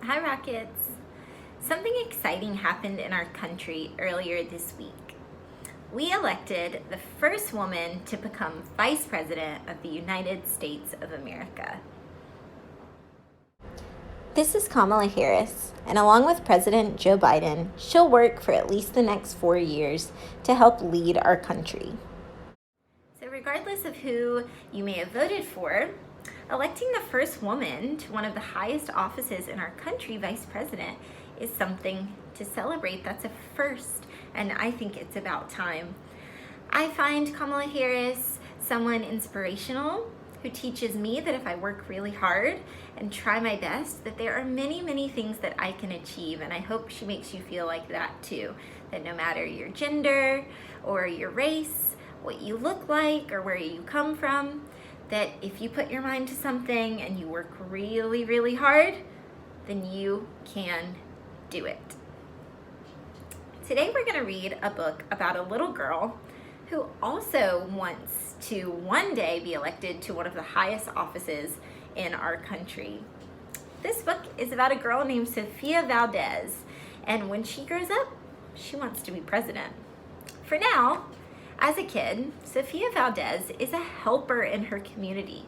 Hi, Rockets. Something exciting happened in our country earlier this week. We elected the first woman to become Vice President of the United States of America. This is Kamala Harris, and along with President Joe Biden, she'll work for at least the next 4 years to help lead our country. So regardless of who you may have voted for, electing the first woman to one of the highest offices in our country, Vice President, is something to celebrate. That's a first, and I think it's about time. I find Kamala Harris someone inspirational who teaches me that if I work really hard and try my best, that there are many, many things that I can achieve, and I hope she makes you feel like that too, that no matter your gender or your race, what you look like or where you come from, that if you put your mind to something and you work really, really hard, then you can do it. Today we're going to read a book about a little girl who also wants to one day be elected to one of the highest offices in our country. This book is about a girl named Sofia Valdez, and when she grows up, she wants to be president. For now, as a kid, Sofia Valdez is a helper in her community.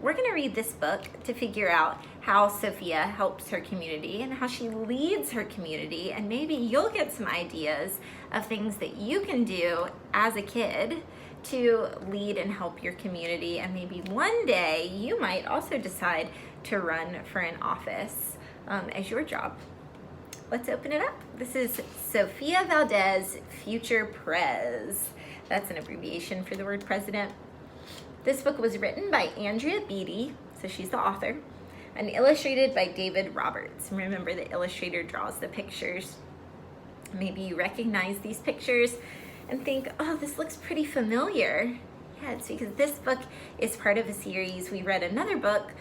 We're going to read this book to figure out how Sofia helps her community and how she leads her community, and maybe you'll get some ideas of things that you can do as a kid to lead and help your community, and maybe one day you might also decide to run for an office as your job. Let's open it up. This is Sofia Valdez, future Prez. That's an abbreviation for the word president. This book was written by Andrea Beaty, so she's the author, and illustrated by David Roberts. Remember, the illustrator draws the pictures. Maybe you recognize these pictures and think, oh, this looks pretty familiar. Yeah, it's because this book is part of a series. We read another book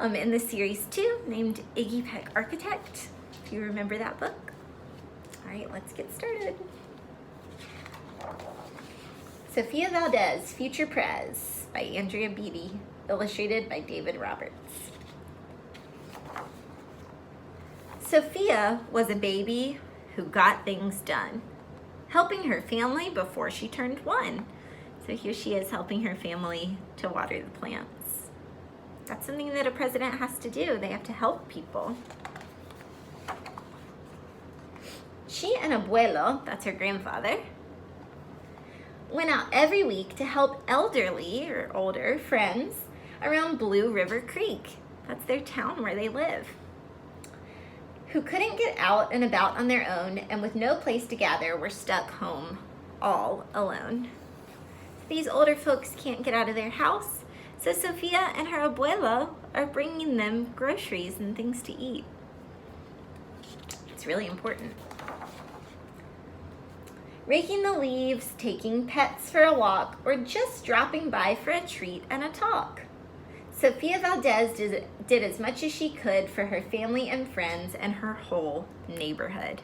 in the series too, named Iggy Peck Architect. If you remember that book. All right, let's get started. Sofia Valdez, Future Prez by Andrea Beaty, illustrated by David Roberts. Sofia was a baby who got things done, helping her family before she turned 1. So here she is helping her family to water the plants. That's something that a president has to do. They have to help people. She and Abuelo, that's her grandfather, went out every week to help elderly or older friends around Blue River Creek. That's their town where they live, who couldn't get out and about on their own and with no place to gather were stuck home all alone. These older folks can't get out of their house, so Sofia and her abuelo are bringing them groceries and things to eat. It's really important. Raking the leaves, taking pets for a walk, or just dropping by for a treat and a talk. Sofia Valdez did as much as she could for her family and friends and her whole neighborhood.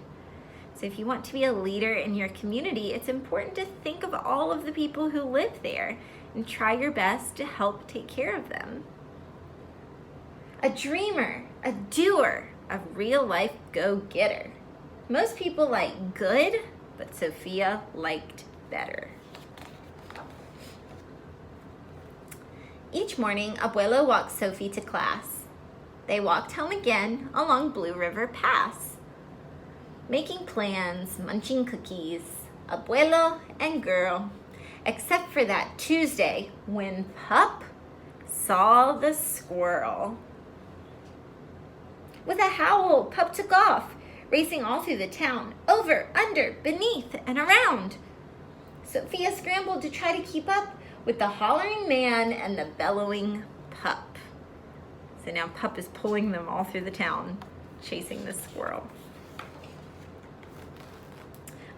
So if you want to be a leader in your community, it's important to think of all of the people who live there and try your best to help take care of them. A dreamer, a doer, a real-life go-getter. Most people like good, but Sofia liked better. Each morning, Abuelo walked Sophie to class. They walked home again along Blue River Pass, making plans, munching cookies, Abuelo and girl, except for that Tuesday when Pup saw the squirrel. With a howl, Pup took off, racing all through the town, over, under, beneath, and around. Sofia scrambled to try to keep up with the hollering man and the bellowing Pup. So now Pup is pulling them all through the town, chasing the squirrel.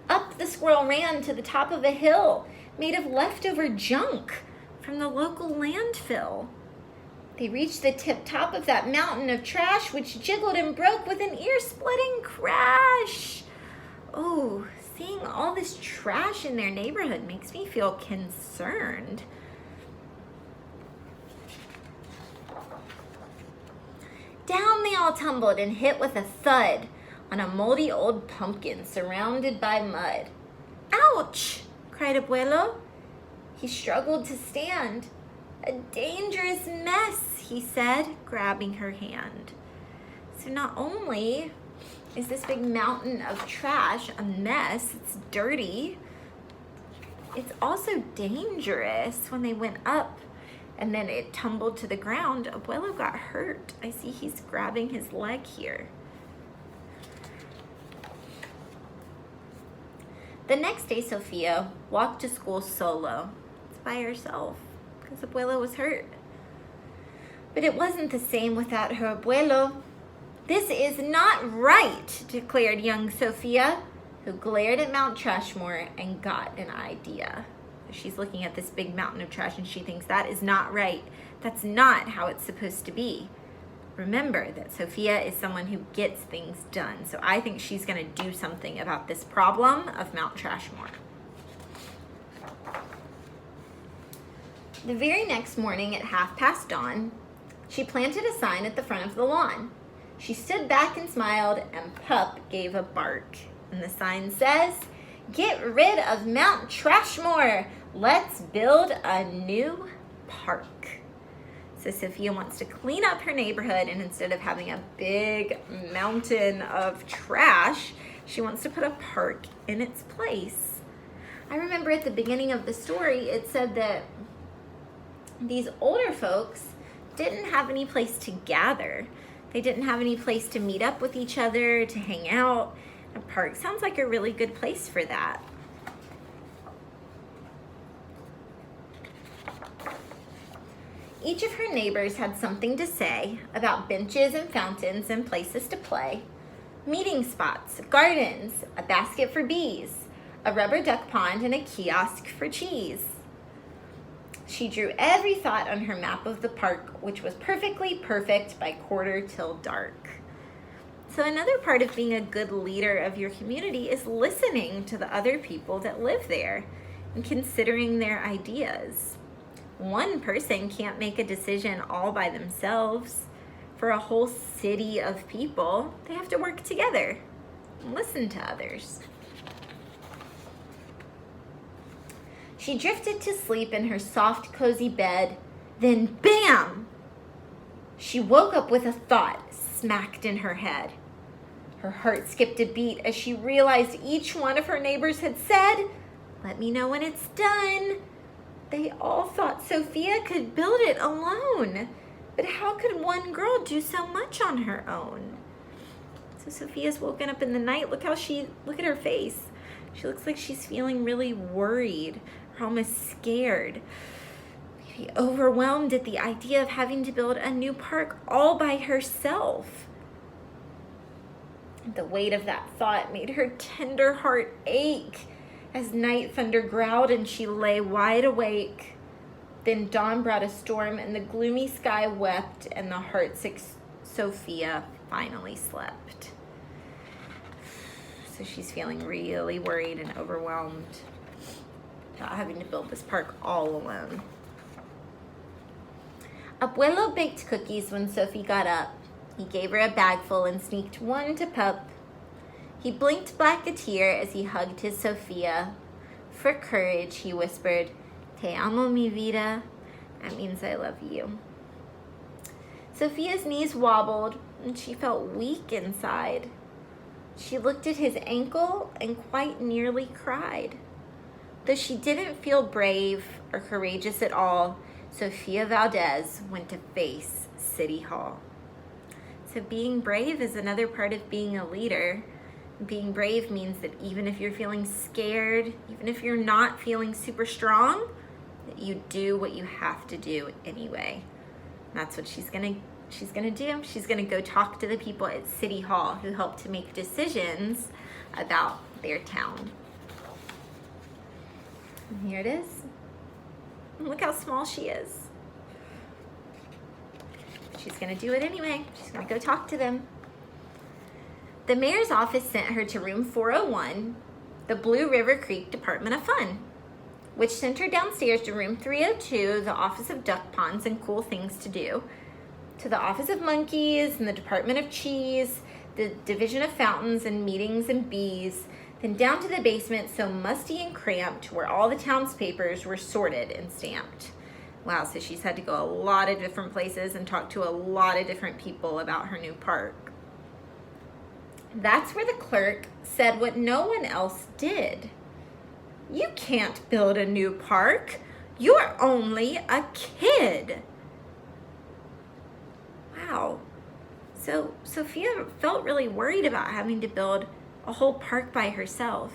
Up the squirrel ran to the top of a hill made of leftover junk from the local landfill. They reached the top of that mountain of trash, which jiggled and broke with an ear-splitting crash. Oh, seeing all this trash in their neighborhood makes me feel concerned. Down they all tumbled and hit with a thud on a moldy old pumpkin surrounded by mud. Ouch! Cried Abuelo. He struggled to stand. A dangerous mess, he said, grabbing her hand. So not only is this big mountain of trash a mess, it's dirty, it's also dangerous. When they went up and then it tumbled to the ground, Abuelo got hurt. I see he's grabbing his leg here. The next day, Sofia walked to school solo. It's by herself because Abuelo was hurt. But it wasn't the same without her Abuelo. This is not right, declared young Sofia, who glared at Mount Trashmore and got an idea. She's looking at this big mountain of trash and she thinks that is not right. That's not how it's supposed to be. Remember that Sofia is someone who gets things done. So I think she's going to do something about this problem of Mount Trashmore. The very next morning at dawn, she planted a sign at the front of the lawn. She stood back and smiled, and Pup gave a bark. And the sign says, "Get rid of Mount Trashmore. Let's build a new park." So Sofia wants to clean up her neighborhood, and instead of having a big mountain of trash, she wants to put a park in its place. I remember at the beginning of the story, it said that these older folks didn't have any place to gather. They didn't have any place to meet up with each other, to hang out. A park sounds like a really good place for that. Each of her neighbors had something to say about benches and fountains and places to play, meeting spots, gardens, a basket for bees, a rubber duck pond, and a kiosk for cheese. She drew every thought on her map of the park, which was perfectly perfect by 1:45. So another part of being a good leader of your community is listening to the other people that live there and considering their ideas. One person can't make a decision all by themselves. For a whole city of people, they have to work together and listen to others. She drifted to sleep in her soft, cozy bed. Then, bam! She woke up with a thought smacked in her head. Her heart skipped a beat as she realized each one of her neighbors had said, "Let me know when it's done." They all thought Sofia could build it alone. But how could one girl do so much on her own? So Sofia's woken up in the night. Look at her face. She looks like she's feeling really worried, or almost scared. Maybe overwhelmed at the idea of having to build a new park all by herself. The weight of that thought made her tender heart ache as night thunder growled and she lay wide awake. Then dawn brought a storm and the gloomy sky wept and the heartsick Sofia finally slept. So she's feeling really worried and overwhelmed about having to build this park all alone. Abuelo baked cookies when Sophie got up. He gave her a bagful and sneaked one to Pup. He blinked back a tear as he hugged his Sofia. For courage, he whispered, "Te amo, mi vida." That means I love you. Sofia's knees wobbled and she felt weak inside. She looked at his ankle and quite nearly cried. Though she didn't feel brave or courageous at all, Sofia Valdez went to face City Hall. So being brave is another part of being a leader. Being brave means that even if you're feeling scared, even if you're not feeling super strong, that you do what you have to do anyway. And that's what she's gonna do. She's gonna go talk to the people at City Hall who help to make decisions about their town. And here it is. And look how small she is. She's gonna do it anyway. She's gonna go talk to them. The mayor's office sent her to room 401, the Blue River Creek Department of Fun, which sent her downstairs to room 302, the Office of Duck Ponds and Cool Things to Do. to the Office of Monkeys and the Department of Cheese, the Division of Fountains and Meetings and Bees, then down to the basement so musty and cramped where all the town's papers were sorted and stamped. Wow, so she's had to go a lot of different places and talk to a lot of different people about her new park. That's where the clerk said what no one else did. You can't build a new park. You're only a kid. Wow. So Sofia felt really worried about having to build a whole park by herself,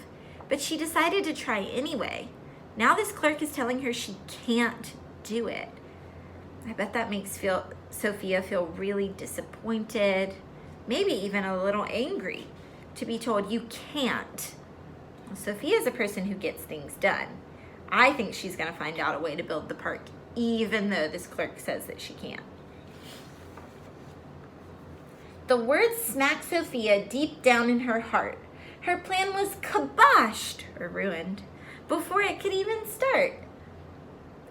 but she decided to try anyway. Now this clerk is telling her she can't do it. I bet that makes Sofia feel really disappointed, maybe even a little angry to be told you can't. Well, Sofia is a person who gets things done. I think she's going to find out a way to build the park, even though this clerk says that she can't. The words smacked Sofia deep down in her heart. Her plan was kiboshed, or ruined, before it could even start.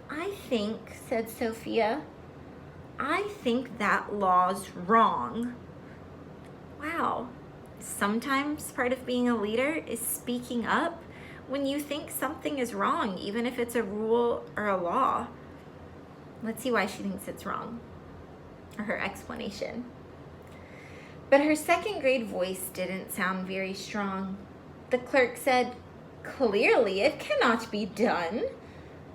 I think, said Sofia, I think that law's wrong. Wow. Sometimes part of being a leader is speaking up when you think something is wrong, even if it's a rule or a law. Let's see why she thinks it's wrong, or her explanation. But her second grade voice didn't sound very strong. The clerk said, "Clearly it cannot be done.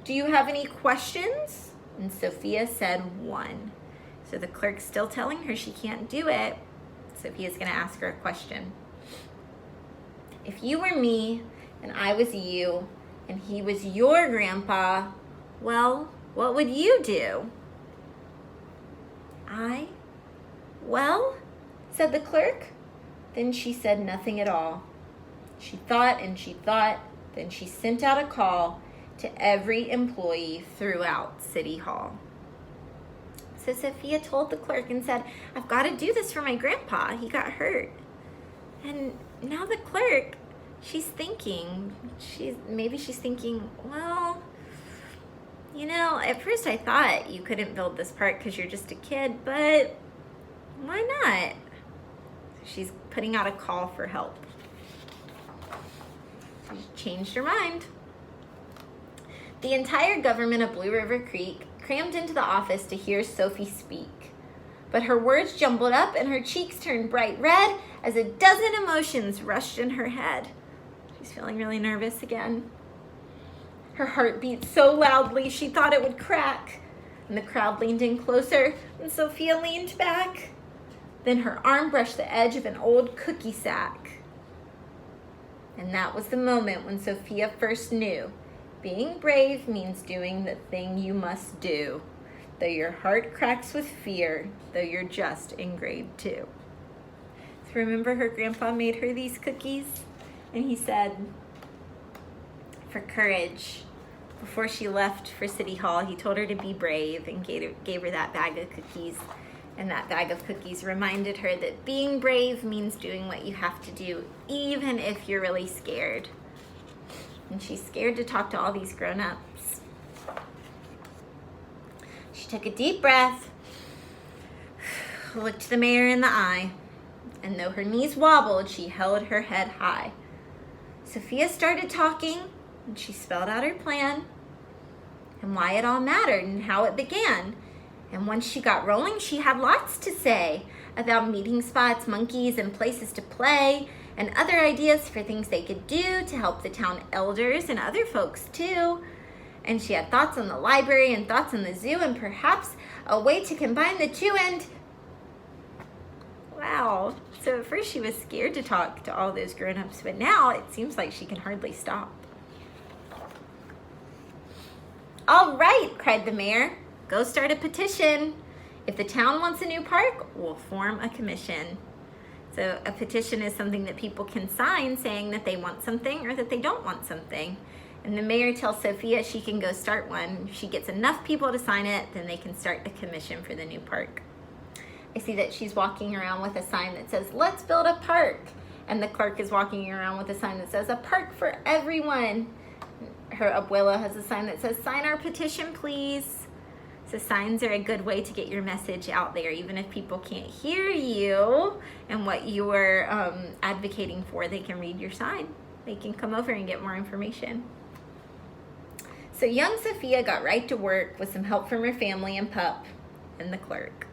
Do you have any questions?" And Sofia said one. So the clerk's still telling her she can't do it. Sofia's going to ask her a question. If you were me and I was you and he was your grandpa, well, what would you do? Well, said the clerk. Then she said nothing at all. She thought and she thought. Then she sent out a call to every employee throughout City Hall. So Sofia told the clerk and said, I've got to do this for my grandpa. He got hurt. And now the clerk, she's thinking, well, you know, at first I thought you couldn't build this park because you're just a kid, but why not? She's putting out a call for help. She changed her mind. The entire government of Blue River Creek crammed into the office to hear Sophie speak. But her words jumbled up and her cheeks turned bright red as a dozen emotions rushed in her head. She's feeling really nervous again. Her heart beat so loudly she thought it would crack. And the crowd leaned in closer and Sofia leaned back. Then her arm brushed the edge of an old cookie sack. And that was the moment when Sofia first knew being brave means doing the thing you must do, though your heart cracks with fear, though you're just in grade 2. So remember her grandpa made her these cookies? And he said, for courage, before she left for City Hall, he told her to be brave and gave her that bag of cookies. And that bag of cookies reminded her that being brave means doing what you have to do, even if you're really scared. And she's scared to talk to all these grown-ups. She took a deep breath, looked the mayor in the eye, and though her knees wobbled, she held her head high. Sofia started talking, and she spelled out her plan, and why it all mattered, and how it began. And once she got rolling, she had lots to say about meeting spots, monkeys, and places to play, and other ideas for things they could do to help the town elders and other folks too. And she had thoughts on the library and thoughts on the zoo and perhaps a way to combine the two and... Wow. So at first she was scared to talk to all those grown-ups, but now it seems like she can hardly stop. All right, cried the mayor. Go start a petition. If the town wants a new park, we'll form a commission. So a petition is something that people can sign saying that they want something or that they don't want something. And the mayor tells Sofia she can go start one. If she gets enough people to sign it, then they can start the commission for the new park. I see that she's walking around with a sign that says, let's build a park. And the clerk is walking around with a sign that says, a park for everyone. Her abuela has a sign that says, sign our petition, please. So signs are a good way to get your message out there, even if people can't hear you and what you are advocating for. They can read your sign. They can come over and get more information. So young Sofia got right to work with some help from her family and pup and the clerk.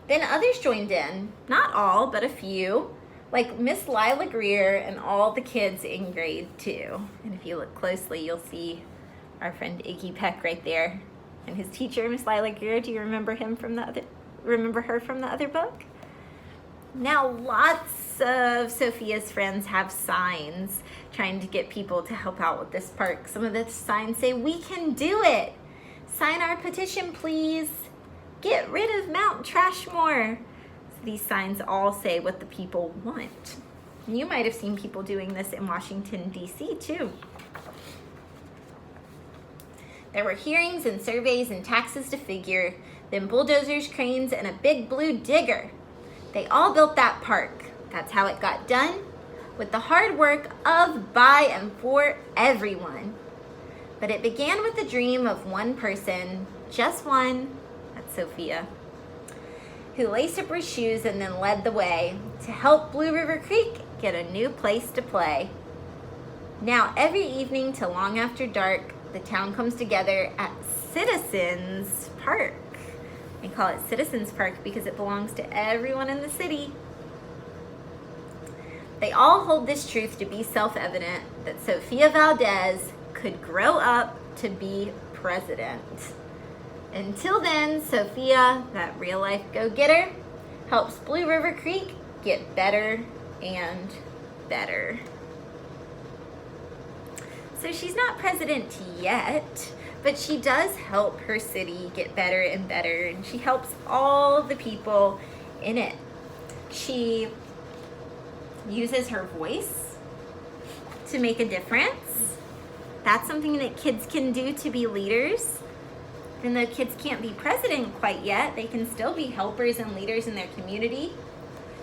Then others joined in, not all, but a few, like Miss Lila Greer and all the kids in grade 2. And if you look closely, you'll see our friend Iggy Peck right there. And his teacher, Miss Lila Greer, do you remember her from the other book? Now lots of Sofia's friends have signs trying to get people to help out with this park. Some of the signs say, "We can do it. Sign our petition, please. Get rid of Mount Trashmore." So these signs all say what the people want. And you might have seen people doing this in Washington, D.C. too. There were hearings and surveys and taxes to figure, then bulldozers, cranes, and a big blue digger. They all built that park. That's how it got done, with the hard work of, by, and for everyone. But it began with the dream of one person, just one, that's Sofia, who laced up her shoes and then led the way to help Blue River Creek get a new place to play. Now, every evening till long after dark, the town comes together at Citizens Park. They call it Citizens Park because it belongs to everyone in the city. They all hold this truth to be self-evident, that Sofia Valdez could grow up to be president. Until then, Sofia, that real-life go-getter, helps Blue River Creek get better and better. So she's not president yet, but she does help her city get better and better, and she helps all the people in it. She uses her voice to make a difference. That's something that kids can do to be leaders. Even though kids can't be president quite yet, they can still be helpers and leaders in their community.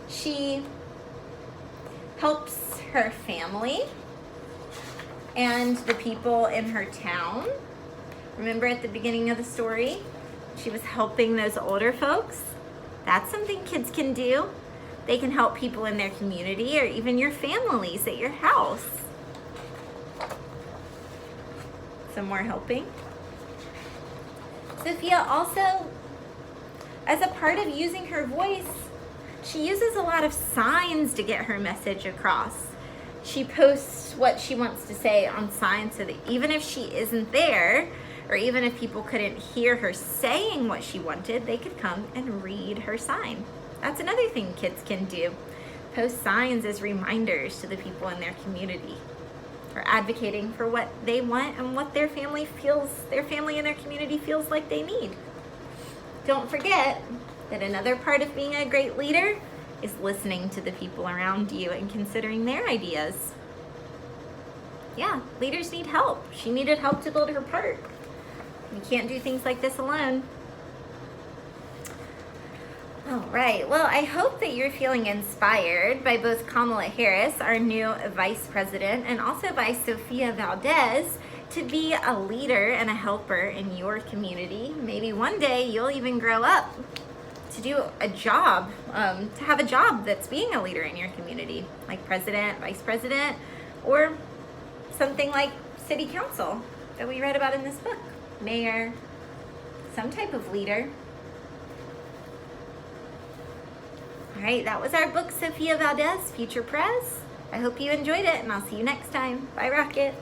She helps her family and the people in her town. Remember at the beginning of the story, she was helping those older folks? That's something kids can do. They can help people in their community or even your families at your house. Some more helping. Sofia also, as a part of using her voice, she uses a lot of signs to get her message across. She posts what she wants to say on signs so that even if she isn't there, or even if people couldn't hear her saying what she wanted, they could come and read her sign. That's another thing kids can do. Post signs as reminders to the people in their community, or advocating for what they want and what their family in their community feels like they need. Don't forget that another part of being a great leader is listening to the people around you and considering their ideas. Yeah, leaders need help. She needed help to build her park. You can't do things like this alone. All right, well, I hope that you're feeling inspired by both Kamala Harris, our new vice president, and also by Sofia Valdez to be a leader and a helper in your community. Maybe one day you'll even grow up to do a job, to have a job that's being a leader in your community, like president, vice president, or something like city council that we read about in this book, mayor, some type of leader. All right, that was our book, Sofia Valdez, Future Prez. I hope you enjoyed it, and I'll see you next time. Bye, Rockets.